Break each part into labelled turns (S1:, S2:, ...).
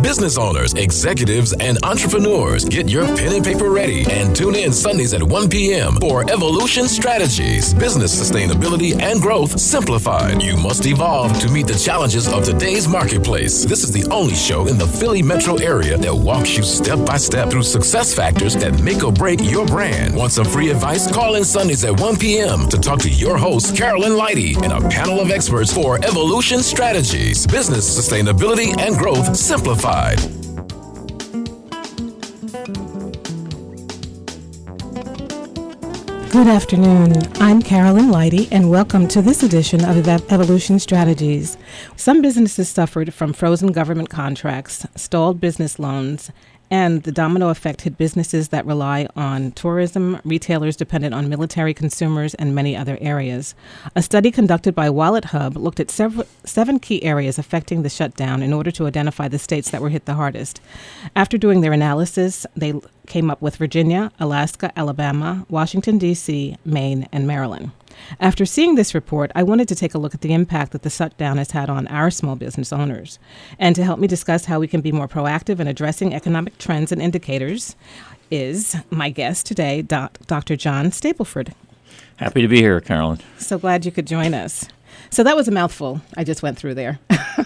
S1: Business owners, executives, and entrepreneurs, get your pen and paper ready and tune in Sundays at 1 p.m. for Evolution Strategies, Business Sustainability and Growth Simplified. You must evolve to meet the challenges of today's marketplace. This is the only show in the Philly metro area that walks you step by step through success factors that make or break your brand. Want some free advice? Call in Sundays at 1 p.m. to talk to your host, Carolyn Lighty, and a panel of experts for Evolution Strategies, Business Sustainability and Growth Simplified.
S2: Good afternoon. I'm Carolyn Lighty, and welcome to this edition of Evolution Strategies. Some businesses suffered from frozen government contracts, stalled business loans, and the domino effect hit businesses that rely on tourism, retailers dependent on military consumers, and many other areas. A study conducted by Wallet Hub looked at seven key areas affecting the shutdown in order to identify the states that were hit the hardest. After doing their analysis, they came up with Virginia, Alaska, Alabama, Washington, D.C., Maine, and Maryland. After seeing this report, I wanted to take a look at the impact that the shutdown has had on our small business owners. And to help me discuss how we can be more proactive in addressing economic trends and indicators is my guest today, Dr. John Stapleford.
S3: Happy to be here, Carolyn.
S2: So glad you could join us. So that was a mouthful I just went through there.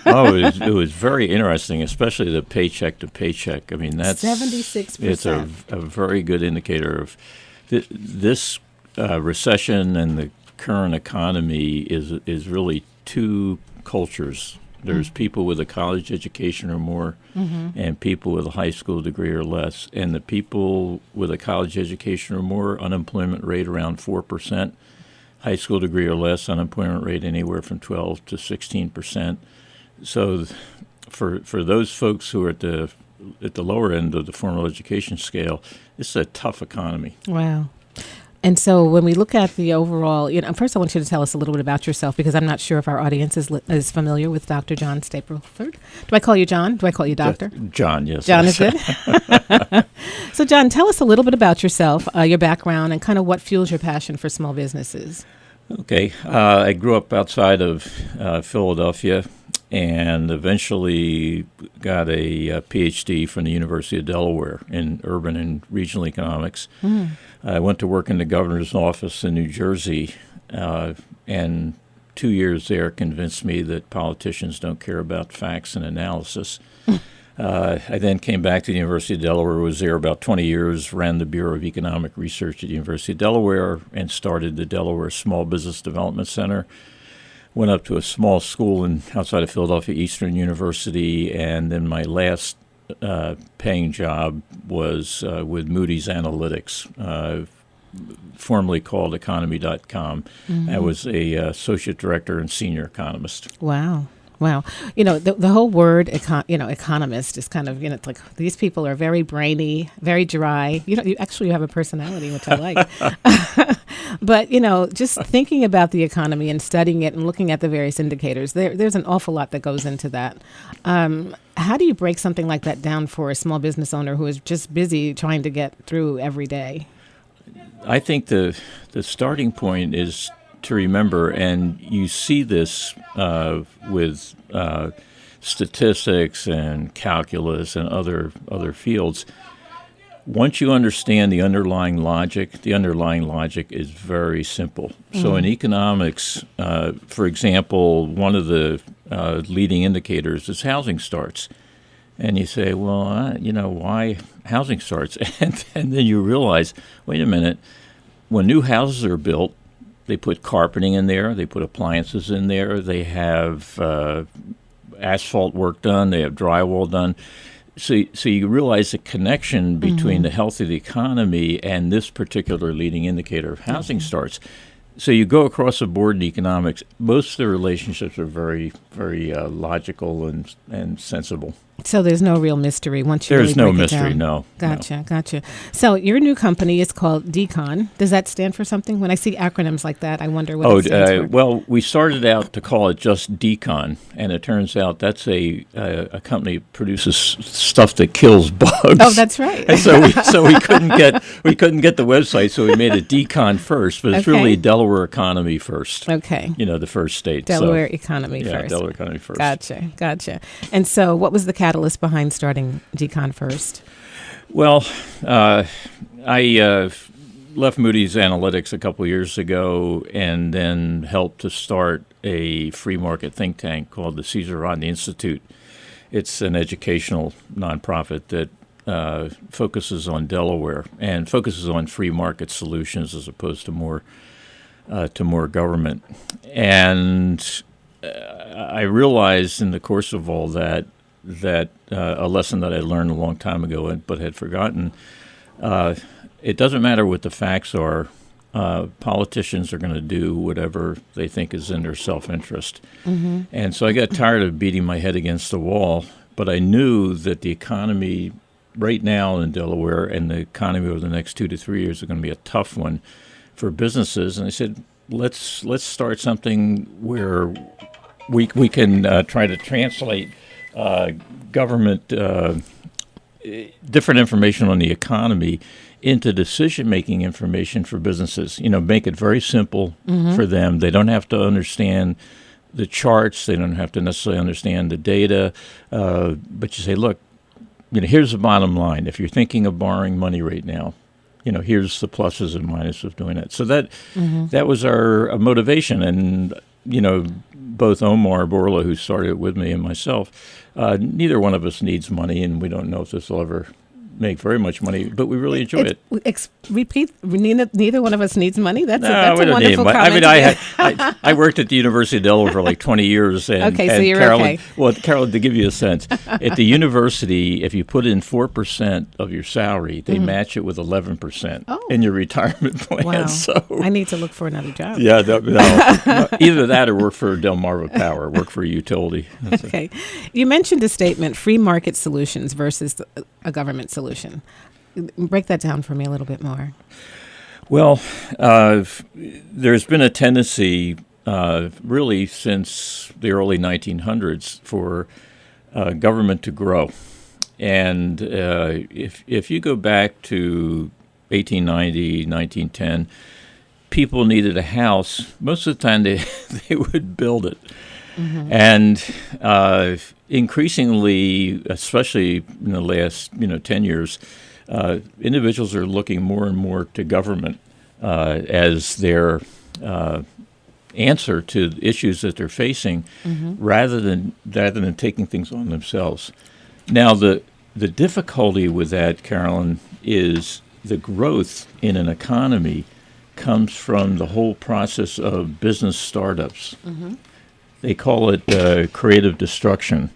S3: It was very interesting, especially the paycheck to paycheck. I mean, that's
S2: 76%.
S3: It's a very good indicator of this recession, and the current economy is really two cultures. There's people with a college education or more, and people with a high school degree or less. And the people with a college education or more, unemployment rate around 4%. High school degree or less, unemployment rate anywhere from 12 to 16%. So for those folks who are at the lower end of the formal education scale, it's a tough economy.
S2: Wow. And so when we look at the overall, first I want you to tell us a little bit about yourself, because I'm not sure if our audience is familiar with Dr. John Stapleford. Do I call you John? Do I call you Doctor?
S3: John, yes.
S2: John is good. So John, tell us a little bit about yourself, your background, and kind of what fuels your passion for small businesses.
S3: Okay. I grew up outside of Philadelphia and eventually got a PhD from the University of Delaware in urban and regional economics. I went to work in the governor's office in New Jersey, and 2 years there convinced me that politicians don't care about facts and analysis. I then came back to the University of Delaware, was there about 20 years, ran the Bureau of Economic Research at the University of Delaware, and started the Delaware Small Business Development Center. Went up to a small school outside of Philadelphia, Eastern University, and then my last paying job was with Moody's Analytics, formerly called economy.com. I was a associate director and senior economist.
S2: Wow. The whole word, economist is kind of, it's like these people are very brainy, very dry. You have a personality, which I like. But, just thinking about the economy and studying it and looking at the various indicators, there's an awful lot that goes into that. How do you break something like that down for a small business owner who is just busy trying to get through every day?
S3: I think the starting point is to remember, and you see this with statistics and calculus and other fields. Once you understand the underlying logic is very simple. So in economics, for example, one of the leading indicators is housing starts. And you say, well, why housing starts? And then you realize, wait a minute, when new houses are built, they put carpeting in there, they put appliances in there, they have asphalt work done, they have drywall done. So you realize the connection between the health of the economy and this particular leading indicator of housing starts. So you go across the board in economics, most of the relationships are very, very logical and sensible.
S2: So there's no real mystery once you
S3: There's
S2: really
S3: no
S2: break it
S3: mystery,
S2: down.
S3: no.
S2: Gotcha. So your new company is called DECON. Does that stand for something? When I see acronyms like that, I wonder what it stands for.
S3: Well, we started out to call it just DECON, and it turns out that's a company that produces stuff that kills bugs.
S2: Oh, that's right.
S3: And so we couldn't get the website, so we made it DECON first, but it's really Delaware economy first.
S2: Okay.
S3: The first state.
S2: Delaware economy first.
S3: Yeah, Delaware economy first.
S2: Gotcha. And so what was the catalyst catalyst behind starting DECON first?
S3: Well, I left Moody's Analytics a couple years ago and then helped to start a free market think tank called the Caesar Rodney Institute. It's an educational nonprofit that focuses on Delaware and focuses on free market solutions as opposed to more government. And I realized in the course of all that a lesson that I learned a long time ago but had forgotten. It doesn't matter what the facts are. Politicians are going to do whatever they think is in their self-interest. Mm-hmm. And so I got tired of beating my head against the wall, but I knew that the economy right now in Delaware and the economy over the next 2 to 3 years are going to be a tough one for businesses. And I said, let's start something where we can try to translate government different information on the economy into decision-making information for businesses. Make it very simple for them. They don't have to understand the charts. They don't have to necessarily understand the data. But you say, look, here's the bottom line. If you're thinking of borrowing money right now, here's the pluses and minuses of doing it. So that was our motivation. And, both Omar Borla, who started it with me, and myself, neither one of us needs money, and we don't know if this will ever make very much money, but we really enjoy it.
S2: Repeat, neither one of us needs money? That's
S3: we
S2: a
S3: don't
S2: wonderful
S3: need
S2: comment.
S3: I worked at the University of Delaware for like 20 years. And,
S2: okay, so
S3: and
S2: you're
S3: Carolyn,
S2: okay.
S3: Well, Carolyn, to give you a sense, at the university, if you put in 4% of your salary, they match it with 11% in your retirement plan.
S2: Wow.
S3: So
S2: I need to look for another job.
S3: Yeah, either that or work for Delmarva Power, work for a utility.
S2: Okay. You mentioned a statement, free market solutions versus a government solution. Break that down for me a little bit more.
S3: Well, there's been a tendency really since the early 1900s for government to grow. And if you go back to 1890, 1910, people needed a house. Most of the time they would build it. Mm-hmm. And increasingly, especially in the last 10 years, individuals are looking more and more to government as their answer to issues that they're facing, rather than taking things on themselves. Now, the difficulty with that, Carolyn, is the growth in an economy comes from the whole process of business startups. Mm-hmm. They call it creative destruction,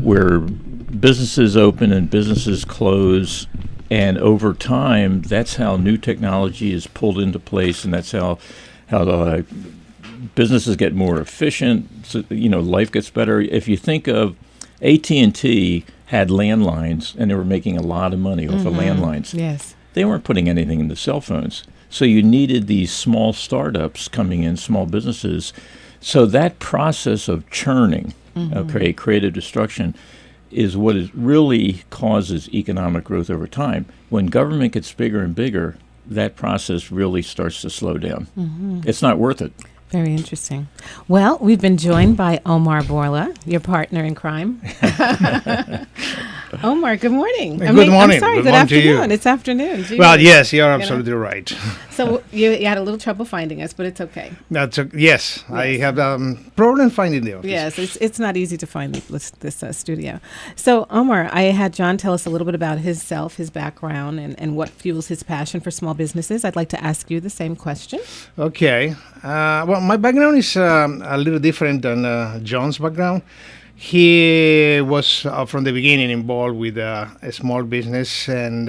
S3: where businesses open and businesses close, and over time, that's how new technology is pulled into place, and that's how the businesses get more efficient. So, life gets better. If you think of AT&T had landlines, and they were making a lot of money off of landlines.
S2: Yes,
S3: they weren't putting anything into cell phones, so you needed these small startups coming in, small businesses. So that process of churning, creative destruction, is what really causes economic growth over time. When government gets bigger and bigger, that process really starts to slow down. Mm-hmm. It's not worth it.
S2: Very interesting. Well, we've been joined by Omar Borla, your partner in crime.
S4: Omar, good morning.
S5: Good morning.
S4: I'm sorry,
S5: good
S4: good
S5: morning to
S4: afternoon.
S5: you.
S4: It's afternoon. Gee,
S5: Well, yes, you're absolutely right.
S4: So you had a little trouble finding us, but it's okay.
S5: Yes, I have problem finding the office.
S4: Yes, it's not easy to find this studio. So, Omar, I had John tell us a little bit about himself, his background, and what fuels his passion for small businesses. I'd like to ask you the same question.
S5: Okay. Well, my background is a little different than John's background. He was from the beginning involved with a small business and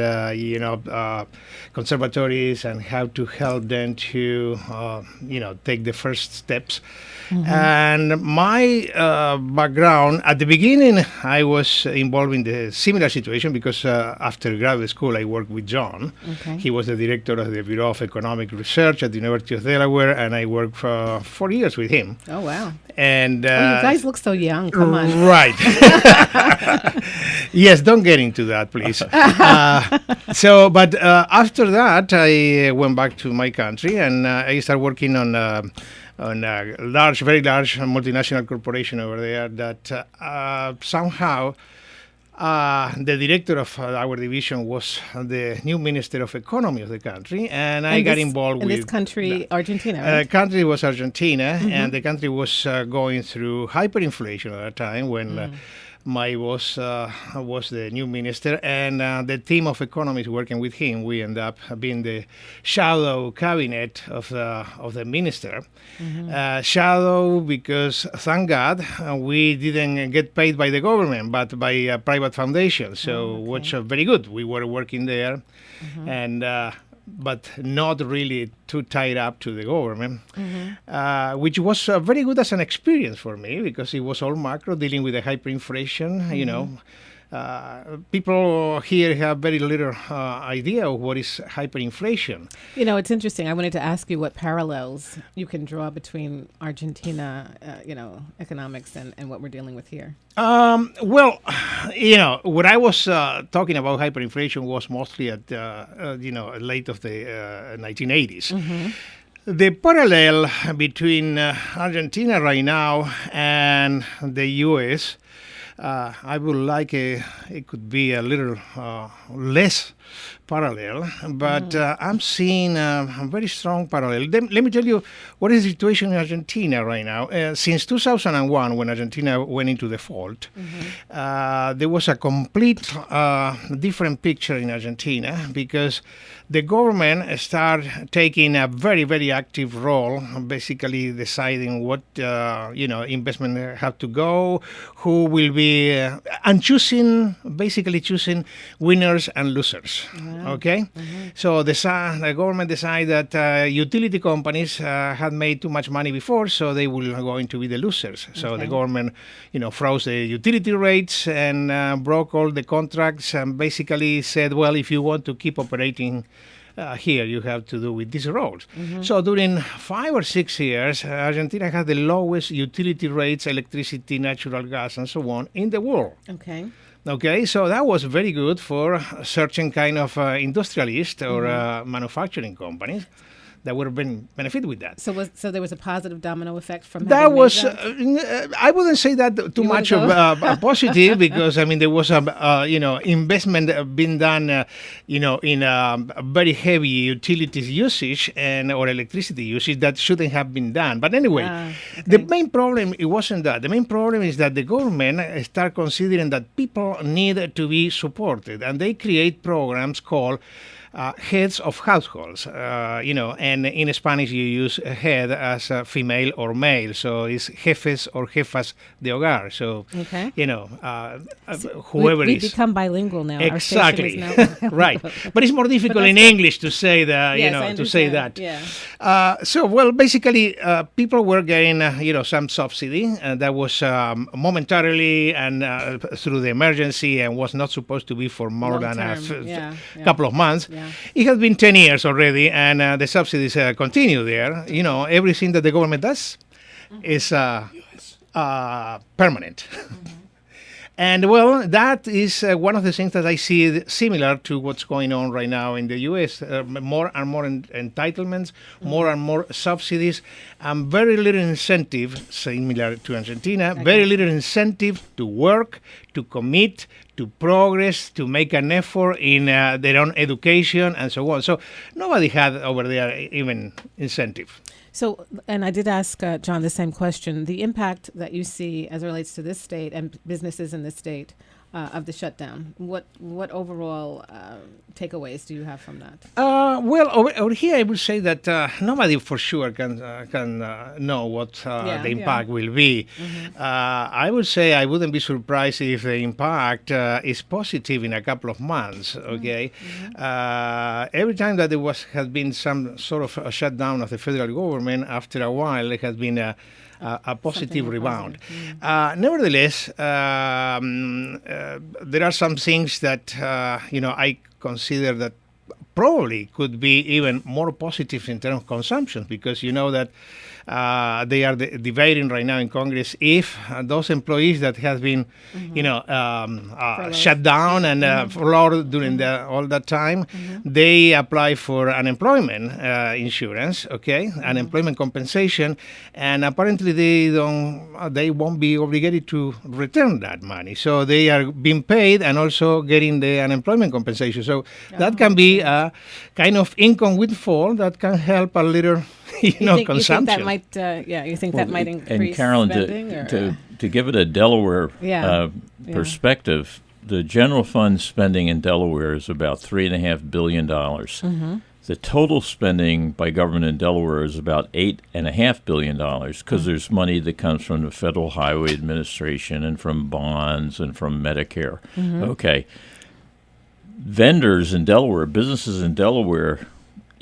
S5: conservatories and how to help them to take the first steps. Mm-hmm. And my background at the beginning, I was involved in the similar situation because after graduate school, I worked with John. Okay. He was the director of the Bureau of Economic Research at the University of Delaware, and I worked for 4 years with him.
S4: Oh wow!
S5: And
S4: you guys look so young. Come on.
S5: Right. Yes, don't get into that, please. But after that, I went back to my country and I started working on a very large multinational corporation over there that somehow The director of our division was the new Minister of Economy of the country, and I got involved with...
S4: In this country, Argentina, right?
S5: Country was Argentina, and the country was going through hyperinflation at a time when my boss was the new minister, and the team of economists working with him, we end up being the shadow cabinet of the minister. Shadow because, thank God, we didn't get paid by the government, but by a private foundation. So, which was very good. We were working there, and but not really too tied up to the government, which was very good as an experience for me because it was all macro, dealing with the hyperinflation. You know, people here have very little idea of what is hyperinflation.
S4: You know, it's interesting. I wanted to ask you what parallels you can draw between Argentina, economics and what we're dealing with here.
S5: Well, what I was talking about hyperinflation was mostly at, late of the 1980s. The parallel between Argentina right now and the U.S., I would like it could be a little less parallel, but I'm seeing a very strong parallel. Let me tell you what is the situation in Argentina right now. Since 2001, when Argentina went into default, there was a complete different picture in Argentina because the government started taking a very, very active role, basically deciding what investment have to go, who will be, and basically choosing winners and losers. Okay, so the government decided that utility companies had made too much money before, so they were going to be the losers. So the government, froze the utility rates and broke all the contracts and basically said, well, if you want to keep operating here, you have to do with these roles. So during 5 or 6 years, Argentina had the lowest utility rates, electricity, natural gas, and so on in the world. Okay, so that was very good for certain kind of industrialists or manufacturing companies that would have been benefit with that.
S4: So there was a positive domino effect from
S5: that.
S4: Having
S5: Was
S4: made that?
S5: I wouldn't say that too much of a positive because there was a investment being done in very heavy utilities usage or electricity usage that shouldn't have been done. But anyway, the main problem, it wasn't that. The main problem is that the government start considering that people need to be supported, and they create programs called heads of households, and in Spanish you use head as female or male, so it's jefes or jefas de hogar. So, whoever
S4: we
S5: is.
S4: become bilingual now.
S5: Exactly,
S4: Our station is now
S5: right. But it's more difficult in English to say that,
S4: yes,
S5: to say that.
S4: Yeah.
S5: Basically, people were getting, some subsidy that was momentarily and through the emergency and was not supposed to be for more
S4: Long
S5: than
S4: term.
S5: couple of months.
S4: Yeah.
S5: It has been 10 years already, and the subsidies continue there. Everything that the government does is permanent. And, well, that is one of the things that I see similar to what's going on right now in the U.S. More and more entitlements, more and more subsidies, and very little incentive, similar to Argentina, very little incentive to work, to commit, to progress, to make an effort in their own education, and so on. So nobody had over there even incentive.
S4: So, and I did ask John the same question, the impact that you see as it relates to this state and businesses in this state of the shutdown. What overall takeaways do you have from that?
S5: Well, over here, I would say that nobody for sure can know what the impact will be. I would say I wouldn't be surprised if the impact is positive in a couple of months. Okay, every time that there has been some sort of a shutdown of the federal government, after a while there has been a positive rebound. Nevertheless, there are some things that I consider that probably could be even more positive in terms of consumption, because you know that they are debating right now in Congress if those employees that have been, shut down and furloughed during all that time, they apply for unemployment insurance, unemployment compensation, and apparently they won't be obligated to return that money. So they are being paid and also getting the unemployment compensation. So that can be a kind of income windfall that can help a little. Consumption.
S4: You think that might, you think that might increase
S3: and Carolyn,
S4: spending?
S3: To give it a Delaware perspective, the general fund spending in Delaware is about $3.5 billion. The total spending by government in Delaware is about $8.5 billion, because there's money that comes from the Federal Highway Administration and from bonds and from Medicare. Okay. Vendors in Delaware, businesses in Delaware,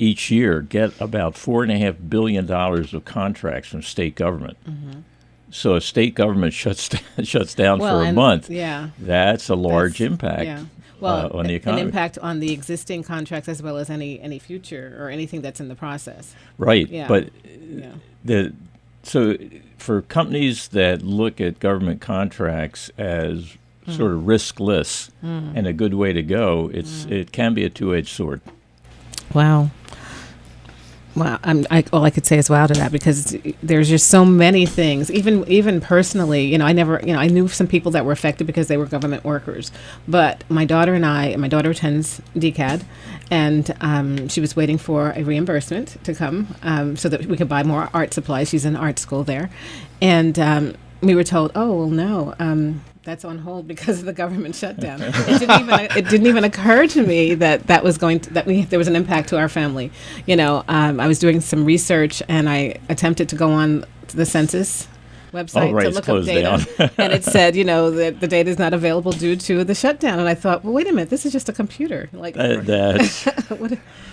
S3: each year get about $4.5 billion of contracts from state government. So a state government shuts down for a month. That's a large impact on the economy.
S4: An impact on the existing contracts as well as any future or anything that's in the process.
S3: Right. Yeah. But so for companies that look at government contracts as sort of riskless and a good way to go, it can be a two-edged sword.
S4: Wow. Well, all I could say is wow to that, because there's just so many things. Even personally, I knew some people that were affected because they were government workers. But my daughter attends DCAD, and she was waiting for a reimbursement to come so that we could buy more art supplies. She's in art school there, and we were told, oh well, no. That's on hold because of the government shutdown. It didn't even occur to me that there was an impact to our family. I was doing some research and I attempted to go on to the census website to look up data, and it said, that the data is not available due to the shutdown. And I thought, well, wait a minute, this is just a computer. Like
S3: that's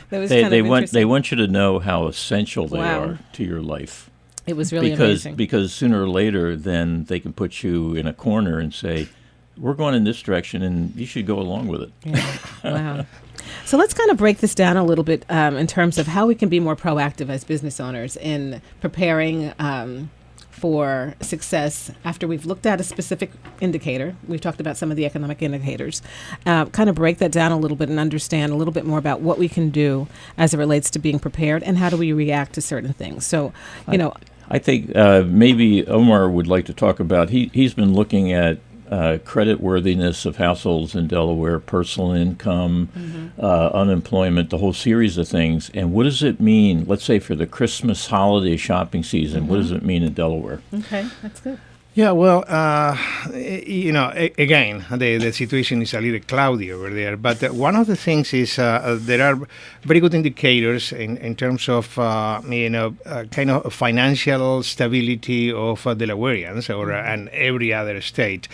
S4: they
S3: want you to know how essential they are to your life.
S4: It was really amazing.
S3: Because sooner or later, then they can put you in a corner and say, we're going in this direction, and you should go along with it.
S4: Yeah. Wow. So let's kind of break this down a little bit in terms of how we can be more proactive as business owners in preparing for success after we've looked at a specific indicator. We've talked about some of the economic indicators. Kind of break that down a little bit and understand a little bit more about what we can do as it relates to being prepared and how do we react to certain things. So,
S3: I think maybe Omar would like to talk about, he's been looking at credit worthiness of households in Delaware, personal income, unemployment, the whole series of things. And what does it mean, let's say for the Christmas holiday shopping season, what does it mean in Delaware?
S4: Okay, that's good.
S5: Yeah, well, again, the situation is a little cloudy over there. But one of the things is there are very good indicators in terms of, kind of financial stability of Delawareans and every other state.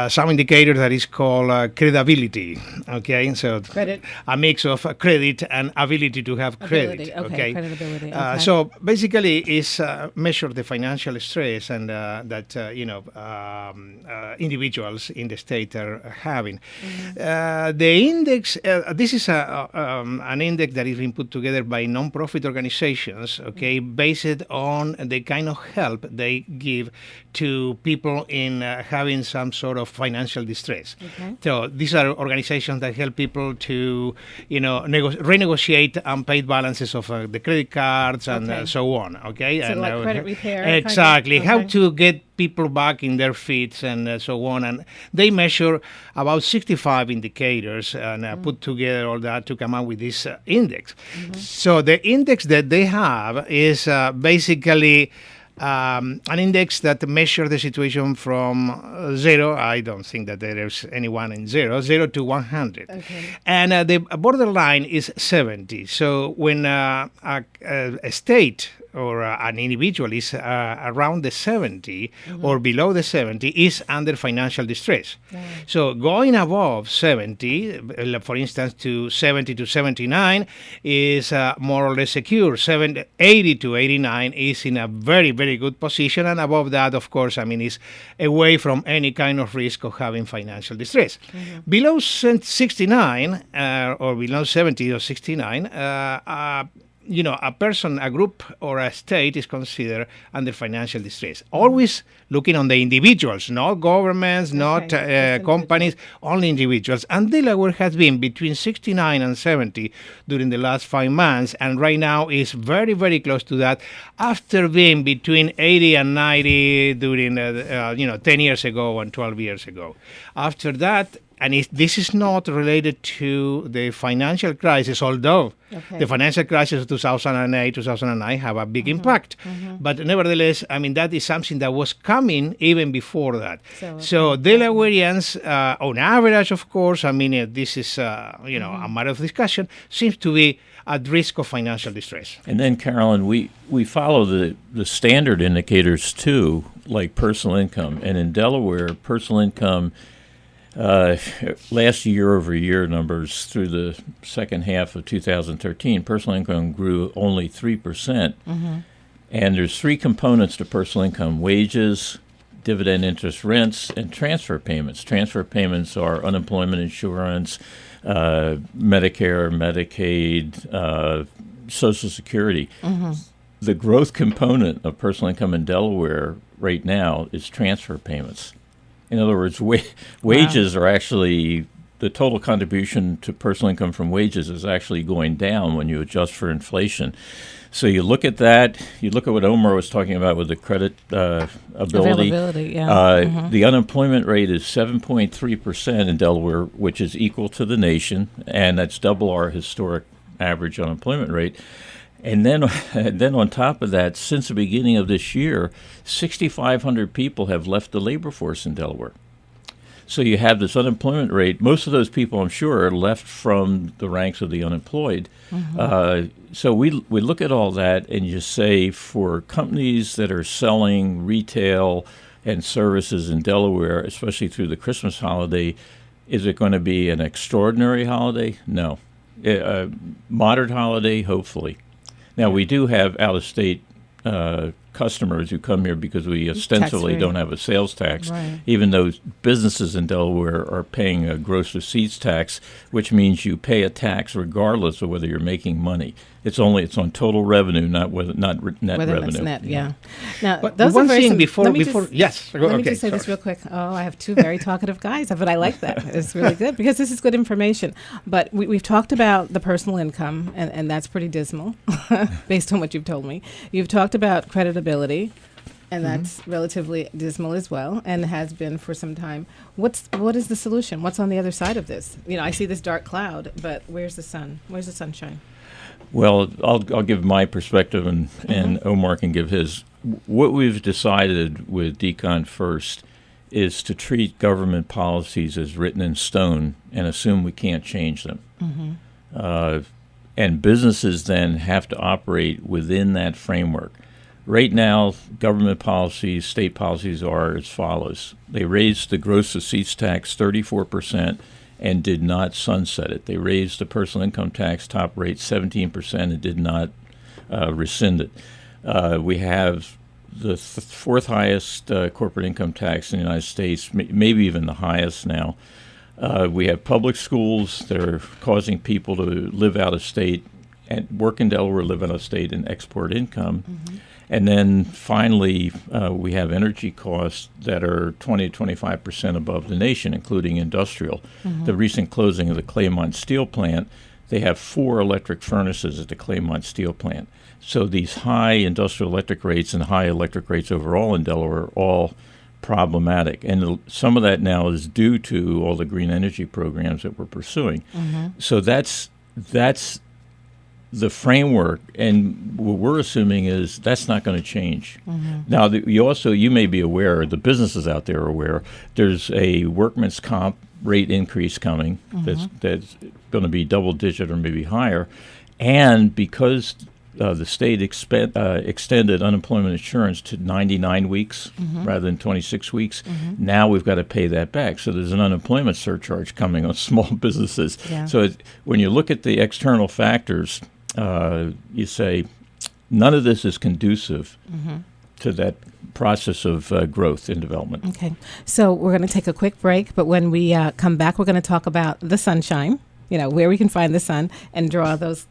S5: Some indicator that is called credibility. Okay, so
S4: credit,
S5: a mix of credit and ability to have credit.
S4: Okay, credibility. Okay.
S5: So basically, it's measure the financial stress and that. Individuals in the state are having. The index, this is an index that is being put together by non-profit organizations, based on the kind of help they give to people in having some sort of financial distress. So these are organizations that help people to, renegotiate unpaid balances of the credit cards and so on.
S4: So and like credit repair.
S5: Exactly. How to get people back in their feet and so on. And they measure about 65 indicators and put together all that to come up with this index. So the index that they have is basically an index that measures the situation from 0. I don't think that there is anyone in 0 to 100. And the borderline is 70. So when a state or an individual is around the 70 or below the 70 is under financial distress. So going above 70, for instance, to 70 to 79 is more or less secure. 80 to 89 is in a very, very good position. And above that, of course, is away from any kind of risk of having financial distress. Below 69 or below 70 or 69, a person, a group, or a state is considered under financial distress. Always looking on the individuals, not governments, not companies, only individuals. And Delaware has been between 69 and 70 during the last 5 months, and right now is very, very close to that after being between 80 and 90 during, 10 years ago and 12 years ago. After that, and this is not related to the financial crisis, although the financial crisis of 2008, 2009 have a big impact. But nevertheless, that is something that was coming even before that. So Delawareans, on average, of course, this is, a matter of discussion, seems to be at risk of financial distress.
S3: And then, Carolyn, we follow the standard indicators, too, like personal income. And in Delaware, personal income last year-over-year numbers through the second half of 2013, personal income grew only 3%. And there's 3 components to personal income: wages, dividend interest rents, and transfer payments. Transfer payments are unemployment insurance, Medicare, Medicaid, Social Security. The growth component of personal income in Delaware right now is transfer payments. In other words, wages are actually, the total contribution to personal income from wages is actually going down when you adjust for inflation. So you look at that, you look at what Omar was talking about with the credit ability. The unemployment rate is 7.3% in Delaware, which is equal to the nation, and that's double our historic average unemployment rate. And then on top of that, since the beginning of this year, 6,500 people have left the labor force in Delaware. So you have this unemployment rate. Most of those people, I'm sure, are left from the ranks of the unemployed. So we look at all that and you say, for companies that are selling retail and services in Delaware, especially through the Christmas holiday, is it going to be an extraordinary holiday? No. A moderate holiday, hopefully. Now, we do have out-of-state customers who come here because we ostensibly don't have a sales tax, even though businesses in Delaware are paying a gross receipts tax, which means you pay a tax regardless of whether you're making money. It's on total revenue, not net revenue.
S4: That's net, Now,
S5: but
S4: those
S5: one
S4: are very
S5: thing
S4: let me just say
S5: sorry.
S4: this real quick. Oh, I have 2 very talkative guys, but I like that. It's really good because this is good information. But we've talked about the personal income, and that's pretty dismal based on what you've told me. You've talked about creditability, and that's relatively dismal as well, and has been for some time. What is the solution? What's on the other side of this? I see this dark cloud, but where's the sun? Where's the sunshine?
S3: Well, I'll give my perspective, and Omar can give his. What we've decided with DECON first is to treat government policies as written in stone and assume we can't change them. And businesses then have to operate within that framework. Right now, government policies, state policies are as follows. They raised the gross receipts tax 34%. And did not sunset it. They raised the personal income tax top rate 17% and did not rescind it. We have the fourth highest corporate income tax in the United States, maybe even the highest now. We have public schools that are causing people to live out of state and work in Delaware, live out of state, and export income. And then finally, we have energy costs that are 20 to 25% above the nation, including industrial. The recent closing of the Claymont Steel plant, they have 4 electric furnaces at the Claymont Steel plant. So these high industrial electric rates and high electric rates overall in Delaware are all problematic. And some of that now is due to all the green energy programs that we're pursuing. So that's the framework, and what we're assuming is that's not going to change. Now, you may be aware, the businesses out there are aware, there's a workman's comp rate increase coming that's going to be double-digit or maybe higher, and because the state extended unemployment insurance to 99 weeks rather than 26 weeks. Now we've got to pay that back. So there's an unemployment surcharge coming on small businesses.
S2: Yeah.
S3: So when you look at the external factors, you say none of this is conducive to that process of growth and development.
S2: Okay. So we're going to take a quick break, but when we come back, we're going to talk about the sunshine, where we can find the sun, and draw those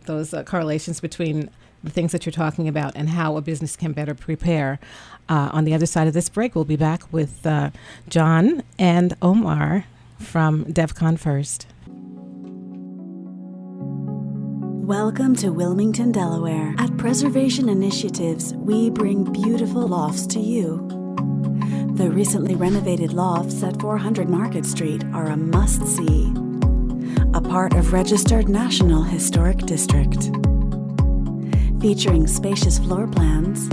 S2: correlations between the things that you're talking about and how a business can better prepare. On the other side of this break, we'll be back with John and Omar from DECON First.
S6: Welcome to Wilmington, Delaware. At Preservation Initiatives, we bring beautiful lofts to you. The recently renovated lofts at 400 Market Street are a must-see. A part of registered National Historic District. Featuring spacious floor plans,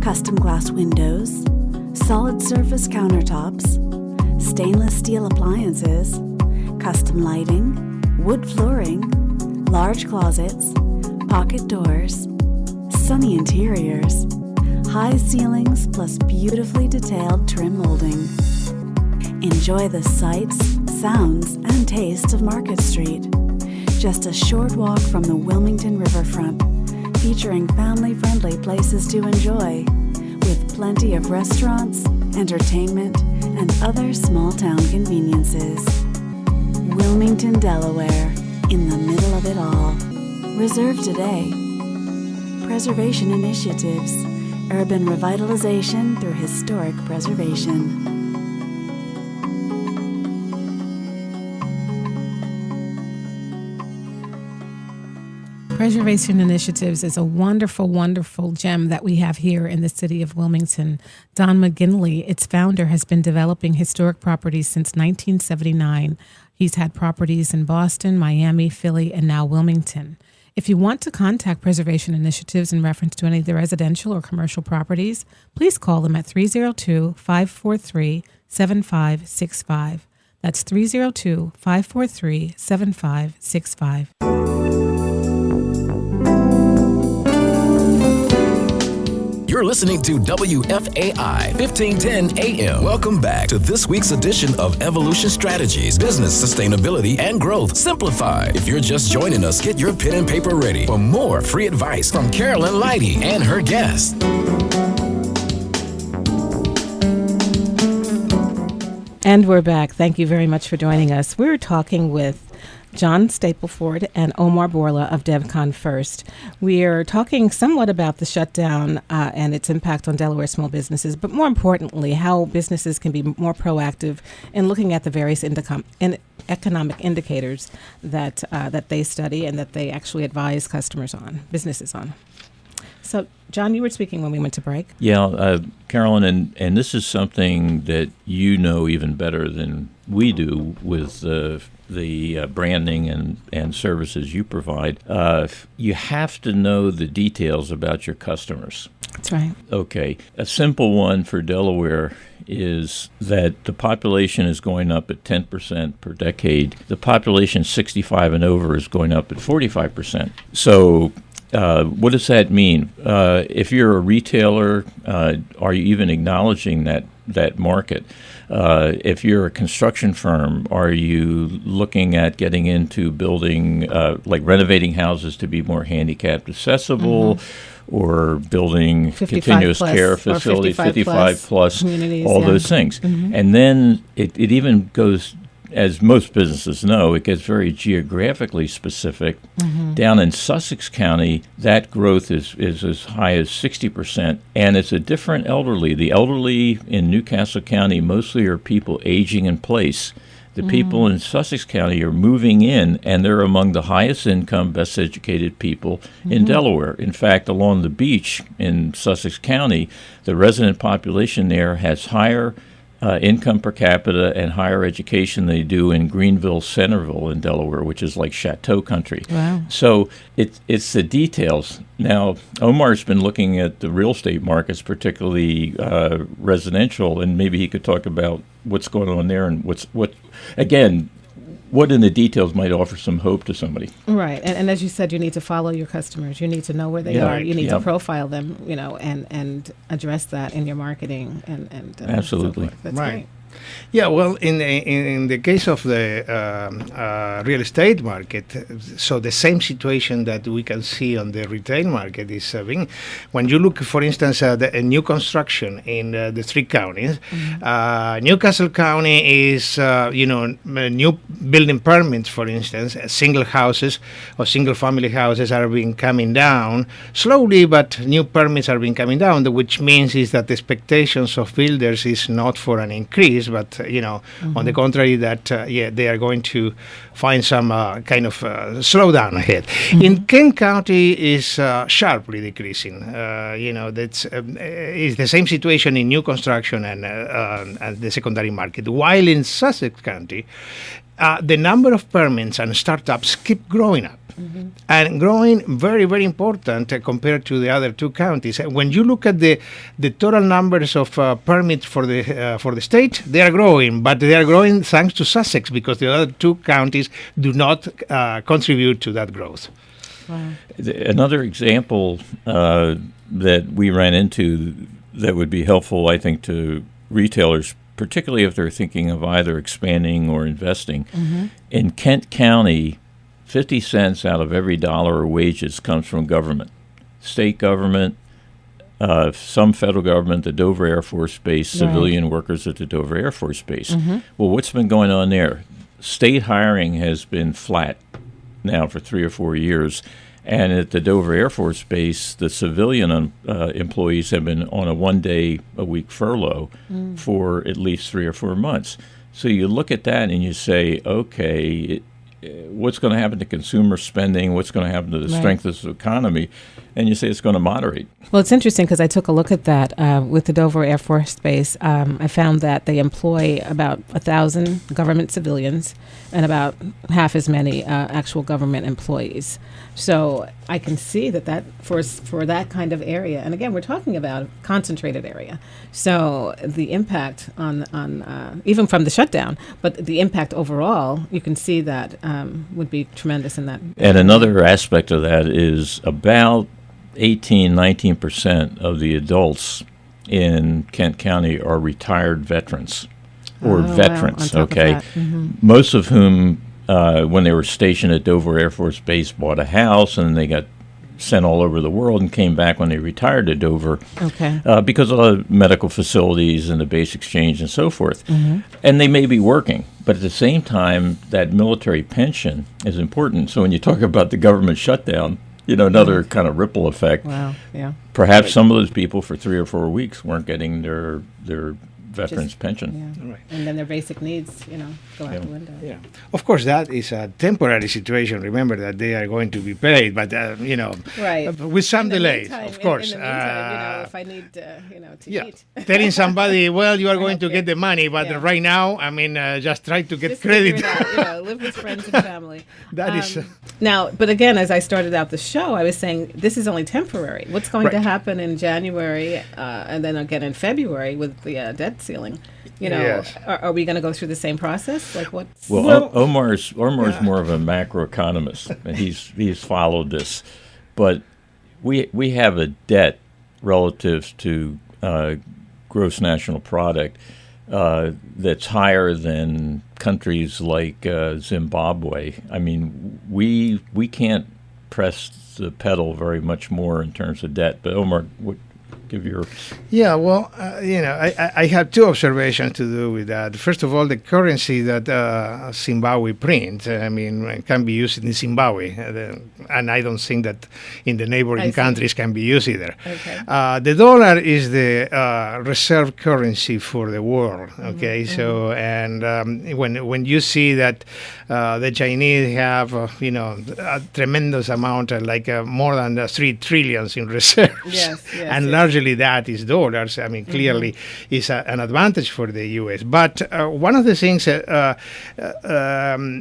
S6: custom glass windows, solid surface countertops, stainless steel appliances, custom lighting, wood flooring, large closets, pocket doors, sunny interiors, high ceilings plus beautifully detailed trim molding. Enjoy the sights, sounds, and tastes of Market Street. Just a short walk from the Wilmington riverfront, featuring family-friendly places to enjoy, with plenty of restaurants, entertainment, and other small-town conveniences. Wilmington, Delaware, in the middle of it all. Reserve today. Preservation Initiatives, urban revitalization through historic preservation.
S2: Preservation Initiatives is a wonderful, wonderful gem that we have here in the city of Wilmington. Don McGinley, its founder, has been developing historic properties since 1979. He's had properties in Boston, Miami, Philly, and now Wilmington. If you want to contact Preservation Initiatives in reference to any of the residential or commercial properties, please call them at 302-543-7565. That's 302-543-7565.
S1: You're listening to WFAI 1510 AM. Welcome back to this week's edition of Evolution Strategies, Business Sustainability and Growth Simplified. If you're just joining us, get your pen and paper ready for more free advice from Carolyn Lighty and her guests.
S2: And we're back. Thank you very much for joining us. We're talking with John Stapleford and Omar Borla of DECON First. We are talking somewhat about the shutdown and its impact on Delaware small businesses, but more importantly, how businesses can be more proactive in looking at the various economic indicators that they study and that they actually advise businesses on. So, John, you were speaking when we went to break.
S3: Yeah, Carolyn, and this is something that you know even better than we do with the branding and services you provide. You have to know the details about your customers.
S2: That's right.
S3: Okay. A simple one for Delaware is that the population is going up at 10% per decade. The population 65 and over is going up at 45%. So what does that mean? If you're a retailer, are you even acknowledging that market? If you're a construction firm, are you looking at getting into building, like renovating houses to be more handicapped accessible, or building continuous care facilities, 55 plus, all those things? And then it even goes, as most businesses know, it gets very geographically specific. Down in Sussex County, that growth is as high as 60%, and it's a different elderly. The elderly in Newcastle County mostly are people aging in place. The people in Sussex County are moving in, and they're among the highest income, best educated people in Delaware. In fact, along the beach in Sussex County, the resident population there has higher income per capita and higher education they do in Greenville, Centerville in Delaware, which is like chateau country.
S2: Wow.
S3: So it's the details. Now, Omar's been looking at the real estate markets, particularly residential, and maybe he could talk about what's going on there and what again, what in the details might offer some hope to somebody.
S4: Right, and as you said, you need to follow your customers. You need to know where they
S3: Yeah,
S4: are. You need
S3: yeah.
S4: to profile them, and address that in your marketing and
S3: Absolutely.
S4: so forth. That's
S5: Right.
S4: great.
S5: Yeah, well, in the case of the real estate market, so the same situation that we can see on the retail market is when you look, for instance, at the new construction in the three counties. Newcastle County is, new building permits, for instance, single houses or single family houses are being coming down slowly, but new permits are being coming down, which means is that the expectations of builders is not for an increase, but on the contrary, that they are going to find some kind of slowdown ahead. In Kent County is sharply decreasing. That's is the same situation in new construction and the secondary market. While in Sussex County, the number of permits and startups keep growing up. And growing very, very important compared to the other two counties. When you look at the total numbers of permits for the state, they are growing, but they are growing thanks to Sussex because the other two counties do not contribute to that growth.
S4: Wow.
S3: Another example that we ran into that would be helpful, I think, to retailers, particularly if they're thinking of either expanding or investing. In Kent County, 50 cents out of every dollar of wages comes from government, state government, some federal government, the Dover Air Force Base, civilian workers at the Dover Air Force Base. Well, what's been going on there? State hiring has been flat now for 3 or 4 years. And at the Dover Air Force Base, the civilian employees have been on a 1-day-a-week furlough for at least 3 or 4 months. So you look at that and you say, okay, what's going to happen to consumer spending? What's going to happen to the strength of the economy? And you say it's going to moderate.
S4: Well, it's interesting because I took a look at that with the Dover Air Force Base. I found that they employ about 1,000 government civilians and about half as many actual government employees. So I can see that for that kind of area, and again, we're talking about a concentrated area. So the impact on even from the shutdown, but the impact overall, you can see that would be tremendous in that.
S3: And another aspect of that is about 19% of the adults in Kent County are retired veterans or veterans, okay? Most of whom, when they were stationed at Dover Air Force Base, bought a house and they got sent all over the world and came back when they retired to Dover because of medical facilities and the base exchange and so forth. And they may be working, but at the same time, that military pension is important. So when you talk about the government shutdown, another kind of ripple effect.
S4: Wow, yeah.
S3: Perhaps some of those people for 3 or 4 weeks weren't getting their veterans pension.
S4: Yeah. Right. And then their basic needs, go out the window.
S5: Yeah. Of course, that is a temporary situation. Remember that they are going to be paid, but, with some delays, of course.
S4: In the meantime, if I need, to eat.
S5: Telling somebody, well, you are going to get the money, but right now, just try to get credit.
S4: Figure it out, live with friends and family.
S5: That is...
S4: Now, but again, as I started out the show, I was saying this is only temporary. What's going to happen in January and then again in February with the debt ceiling?
S5: Yes.
S4: Are we going to go through the same process? Like what's
S3: Omar's more of a macroeconomist, and he's followed this, but we have a debt relative to gross national product that's higher than countries like Zimbabwe. I mean, we can't press the pedal very much more in terms of debt. But Omar, give your...
S5: Yeah, well, I have two observations to do with that. First of all, the currency that Zimbabwe prints, can be used in Zimbabwe, and I don't think that in the neighboring countries can be used either. Okay. The dollar is the reserve currency for the world. Okay, so and when you see that the Chinese have a tremendous amount, more than 3 trillion in reserves, and largely that is dollars. Clearly is an advantage for the U.S. But one of the things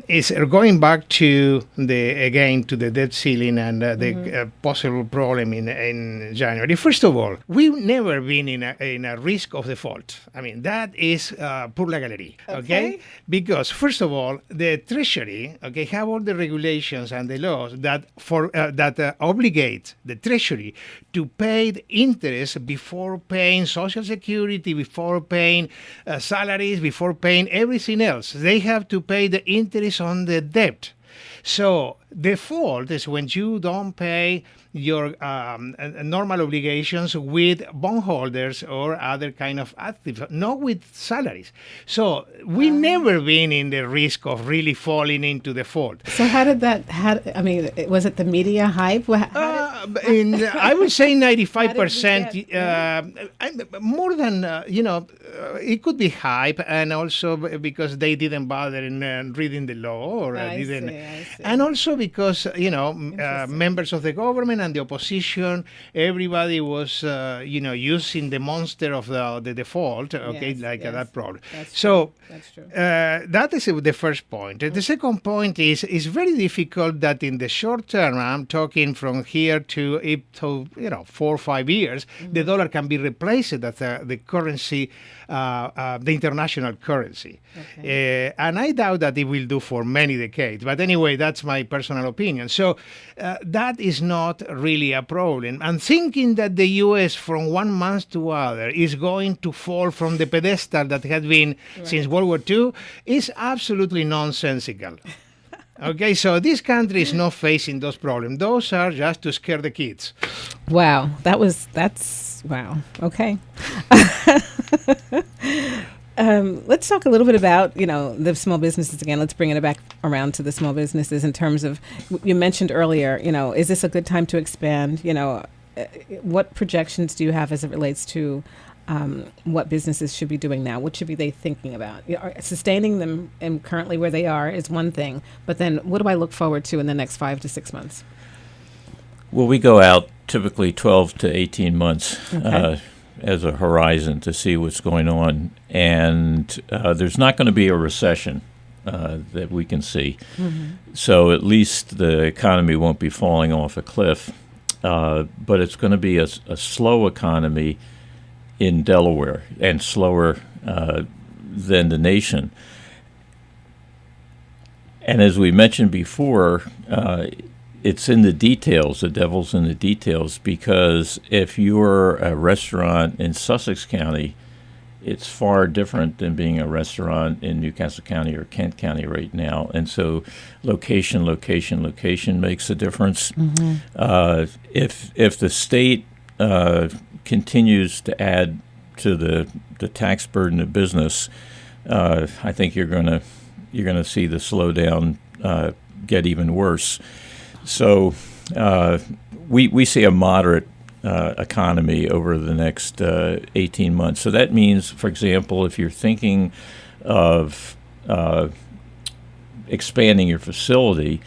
S5: is going back to the debt ceiling and the possible problem in January. First of all, we've never been in a risk of default. That is pour la galerie, okay? Because first of all, the Treasury, okay, have all the regulations and the laws that obligate the Treasury to pay the interest before paying Social Security, before paying salaries, before paying everything else. They have to pay the interest on the debt. So default is when you don't pay your normal obligations with bondholders or other kind of active, not with salaries. So we've never been in the risk of really falling into default.
S4: So how did that? Was it the media hype?
S5: I would say 95%. More than it could be hype, and also because they didn't bother in reading the law, or
S4: I see.
S5: and also because members of the government and the opposition, everybody was using the monster of the default, that problem.
S4: That's
S5: so
S4: true.
S5: That is the first point. The second point is it's very difficult that in the short term, I'm talking from here to 4 or 5 years, the dollar can be replaced as the currency, the international currency.
S4: Okay.
S5: And I doubt that it will do for many decades. But anyway, that's my personal opinion. So that is not really a problem. And thinking that the U.S. from 1 month to other is going to fall from the pedestal that has been since World War II is absolutely nonsensical. Okay, so this country is not facing those problems. Those are just to scare the kids.
S4: Wow, that's wow. Okay. Let's talk a little bit about, the small businesses again. Let's bring it back around to the small businesses in terms of, you mentioned earlier, is this a good time to expand? What projections do you have as it relates to what businesses should be doing now? What should be they thinking about? Sustaining them and currently where they are is one thing, but then what do I look forward to in the next 5 to 6 months?
S3: Well, we go out typically 12 to 18 months as a horizon to see what's going on. And there's not going to be a recession that we can see. Mm-hmm. So at least the economy won't be falling off a cliff. But it's going to be a slow economy in Delaware and slower than the nation. And as we mentioned before, it's in the details. The devil's in the details, because if you're a restaurant in Sussex County, it's far different than being a restaurant in Newcastle County or Kent County right now. And so location makes a difference. Mm-hmm. If the state continues to add to the tax burden of business, I think you're going to see the slowdown get even worse. So we see a moderate economy over the next 18 months. So that means, for example, if you're thinking of expanding your facility,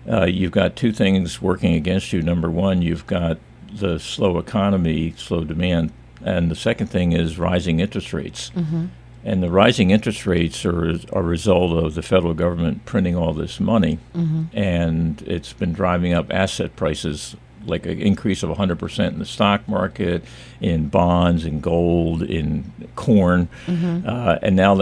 S3: you've got two things working against you. Number one, you've got the slow economy, slow demand, and the second thing is rising interest rates. Mm-hmm. And the rising interest rates are a result of the federal government printing all this money, mm-hmm. and it's been driving up asset prices, like an increase of 100% in the stock market, in bonds, in gold, in corn, mm-hmm. And now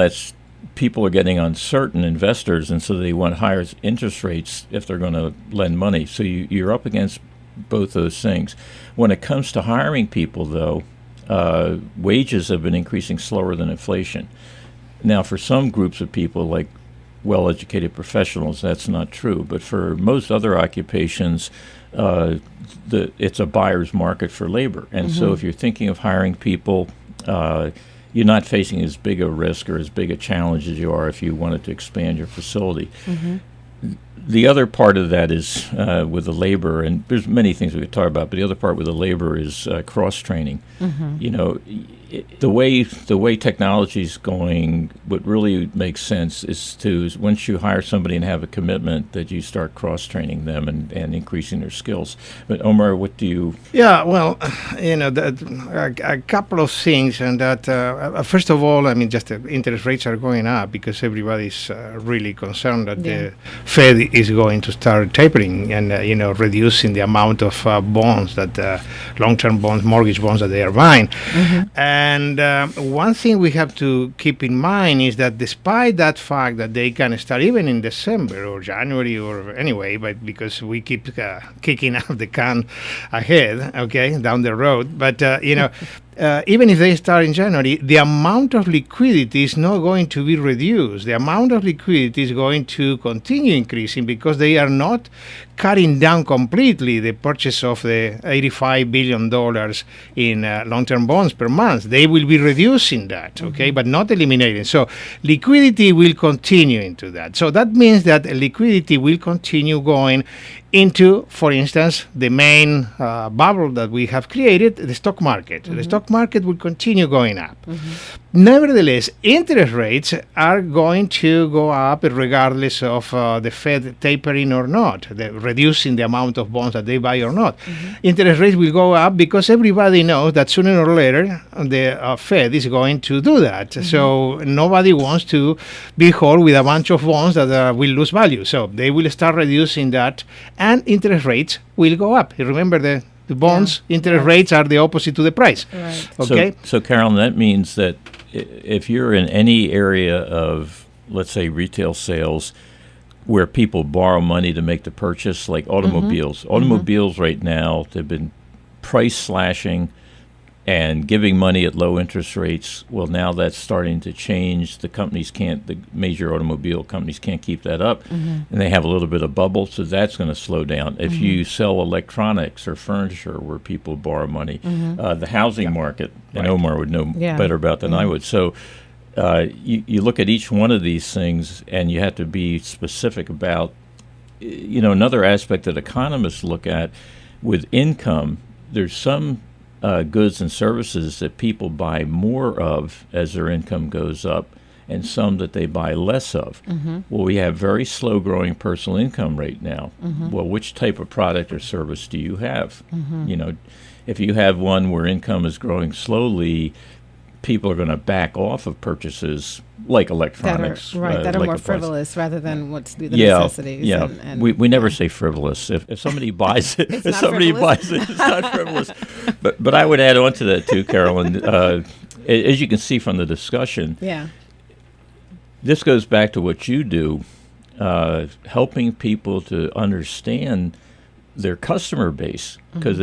S3: people are getting uncertain, investors, and so they want higher interest rates if they're going to lend money. So you're up against both those things. When it comes to hiring people, though, wages have been increasing slower than inflation. Now, for some groups of people, like well-educated professionals, that's not true. But for most other occupations, it's a buyer's market for labor. And mm-hmm. so if you're thinking of hiring people, you're not facing as big a risk or as big a challenge as you are if you wanted to expand your facility. Mm-hmm. The other part of that is with the labor, and there's many things we could talk about, but the other part with the labor is cross-training. Mm-hmm. The way technology is going, what really makes sense is once you hire somebody and have a commitment, that you start cross-training them and increasing their skills. But Omar, what do you?
S5: Yeah, well, a couple of things, and that first of all, just the interest rates are going up because everybody's really concerned that the Fed is going to start tapering and reducing the amount of bonds that long-term bonds, mortgage bonds that they are buying. Mm-hmm. And one thing we have to keep in mind is that despite that fact that they can start even in December or January or anyway, but because we keep kicking out the can ahead, okay, down the road. But, even if they start in January, the amount of liquidity is not going to be reduced. The amount of liquidity is going to continue increasing because they are not cutting down completely the purchase of the $85 billion in long-term bonds per month. They will be reducing that, okay, but not eliminating. So liquidity will continue into that. So that means that liquidity will continue going into, for instance, the main bubble that we have created, the stock market. The stock market will continue going up. Nevertheless, interest rates are going to go up regardless of the Fed tapering or not, reducing the amount of bonds that they buy or not. Interest rates will go up because everybody knows that sooner or later the Fed is going to do that. So nobody wants to be held with a bunch of bonds that will lose value. So they will start reducing that, and interest rates will go up. Remember, the bonds interest rates are the opposite to the price.
S4: Right.
S5: Okay.
S3: So Carolyn, that means that if you're in any area of, let's say, retail sales where people borrow money to make the purchase, like automobiles. Automobiles right now, they've been price slashing and giving money at low interest rates. Well, now that's starting to change. The major automobile companies can't keep that up, and they have a little bit of bubble, so that's going to slow down. If you sell electronics or furniture where people borrow money, the housing market, and Omar would know better about than I would. So you look at each one of these things, and you have to be specific about, another aspect that economists look at with income. There's some goods and services that people buy more of as their income goes up, and some that they buy less of. Well, we have very slow growing personal income right now. Well, which type of product or service do you have? If you have one where income is growing slowly, people are going to back off of purchases like electronics.
S4: That are more frivolous rather than what's the necessities.
S3: Yeah, we never say frivolous. If somebody buys it, it's not frivolous. But I would add on to that too, Carolyn. As you can see from the discussion, this goes back to what you do, helping people to understand their customer base, because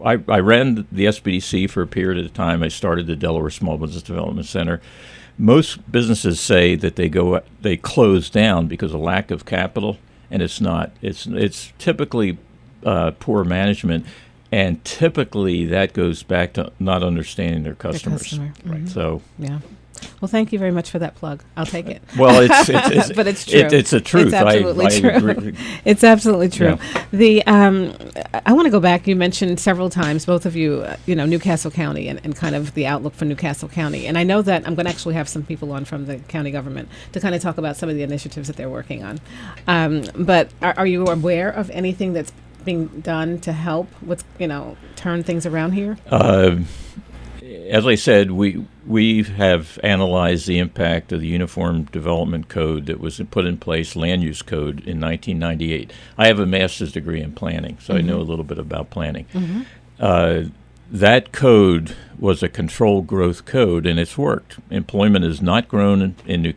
S3: I ran the SBDC for a period of time. I started the Delaware Small Business Development Center. Most businesses say that they close down because of lack of capital, and it's not. It's typically poor management, and typically that goes back to not understanding their customers. Right. So
S4: Well, thank you very much for that plug. I'll take it.
S3: Well, it's
S4: but it's true.
S3: It's a truth.
S4: It's absolutely true.
S3: Agree.
S4: It's absolutely true.
S3: Yeah.
S4: I want to go back. You mentioned several times, both of you, Newcastle County and kind of the outlook for Newcastle County. And I know that I'm going to actually have some people on from the county government to kind of talk about some of the initiatives that they're working on. But are you aware of anything that's being done to help turn things around here?
S3: As I said, we have analyzed the impact of the Uniform Development Code that was put in place, Land Use Code, in 1998. I have a master's degree in planning, so I know a little bit about planning. That code was a controlled growth code, and it's worked. Employment has not grown in Newcastle